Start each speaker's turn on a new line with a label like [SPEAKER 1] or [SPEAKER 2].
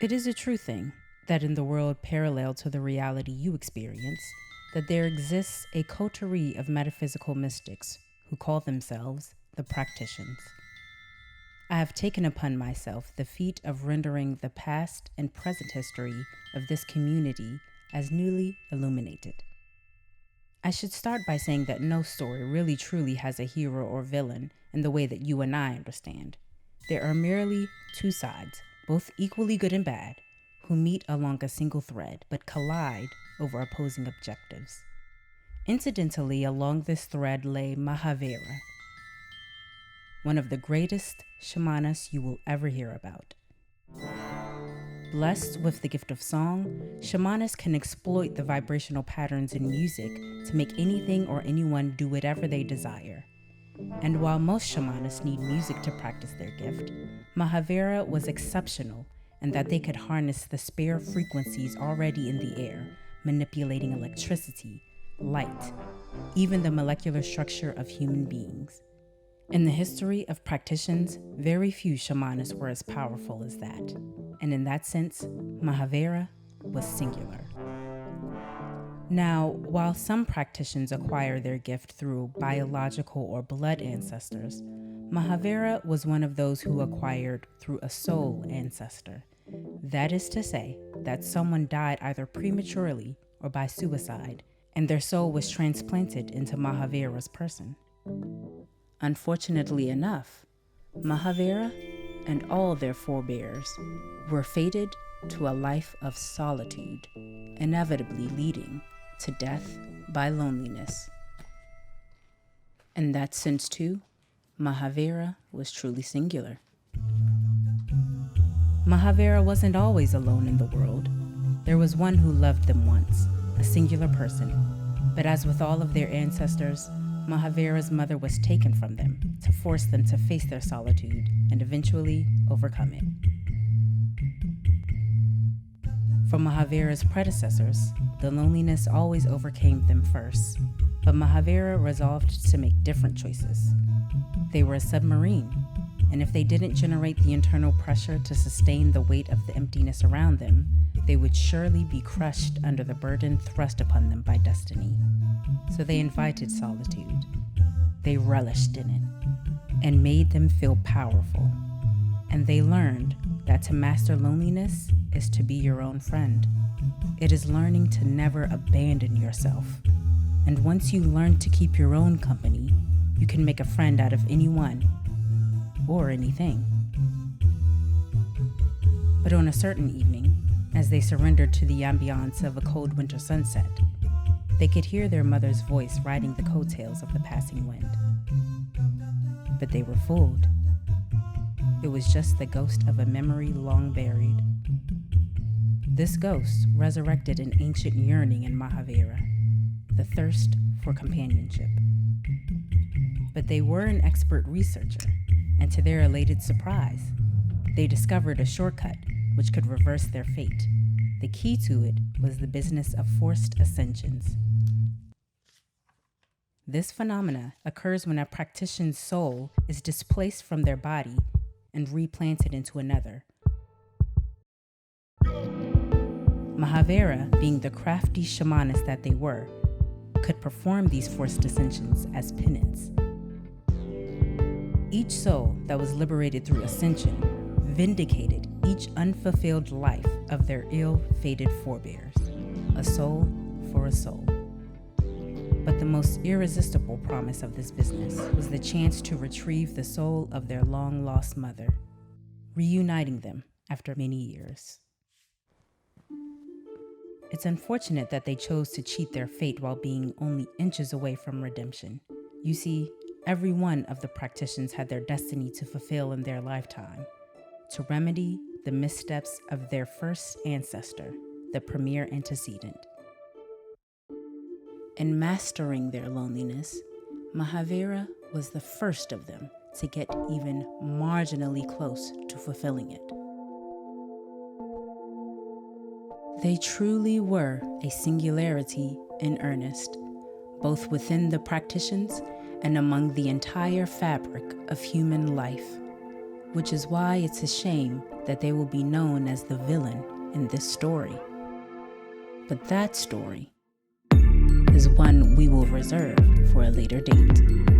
[SPEAKER 1] It is a true thing that in the world parallel to the reality you experience, that there exists a coterie of metaphysical mystics who call themselves the practitioners. I have taken upon myself the feat of rendering the past and present history of this community as newly illuminated. I should start by saying that no story really truly has a hero or villain in the way that you and I understand. There are merely two sides, both equally good and bad, who meet along a single thread but collide over opposing objectives. Incidentally, along this thread lay Mahavira, one of the greatest shamanas you will ever hear about. Blessed with the gift of song, shamanas can exploit the vibrational patterns in music to make anything or anyone do whatever they desire. And while most shamanas need music to practice their gift, Mahavira was exceptional in that they could harness the spare frequencies already in the air, manipulating electricity, light, even the molecular structure of human beings. In the history of practitioners, very few shamanas were as powerful as that, and in that sense, Mahavira was singular. Now, while some practitioners acquire their gift through biological or blood ancestors, Mahavira was one of those who acquired through a soul ancestor. That is to say, that someone died either prematurely or by suicide, and their soul was transplanted into Mahavira's person. Unfortunately enough, Mahavira and all their forebears were fated to a life of solitude, inevitably leading to death by loneliness. In that sense too, Mahavira was truly singular. Mahavira wasn't always alone in the world. There was one who loved them once, a singular person. But as with all of their ancestors, Mahavira's mother was taken from them to force them to face their solitude and eventually overcome it. For Mahavira's predecessors, the loneliness always overcame them first, but Mahavira resolved to make different choices. They were a submarine, and if they didn't generate the internal pressure to sustain the weight of the emptiness around them, they would surely be crushed under the burden thrust upon them by destiny. So they invited solitude. They relished in it and made them feel powerful. And they learned that to master loneliness is to be your own friend. It is learning to never abandon yourself. And once you learn to keep your own company, you can make a friend out of anyone or anything. But on a certain evening, as they surrendered to the ambiance of a cold winter sunset, they could hear their mother's voice riding the coattails of the passing wind. But they were fooled. It was just the ghost of a memory long buried. This ghost resurrected an ancient yearning in Mahavira, the thirst for companionship. But they were an expert researcher, and to their elated surprise, they discovered a shortcut which could reverse their fate. The key to it was the business of forced ascensions. This phenomena occurs when a practitioner's soul is displaced from their body and replanted into another. Mahavira, being the crafty shamanists that they were, could perform these forced ascensions as penance. Each soul that was liberated through ascension vindicated each unfulfilled life of their ill-fated forebears, a soul for a soul. But the most irresistible promise of this business was the chance to retrieve the soul of their long-lost mother, reuniting them after many years. It's unfortunate that they chose to cheat their fate while being only inches away from redemption. You see, every one of the practitioners had their destiny to fulfill in their lifetime, to remedy the missteps of their first ancestor, the premier antecedent. In mastering their loneliness, Mahavira was the first of them to get even marginally close to fulfilling it. They truly were a singularity in earnest, both within the practitioners and among the entire fabric of human life. which is why it's a shame that they will be known as the villain in this story. But that story is one we will reserve for a later date.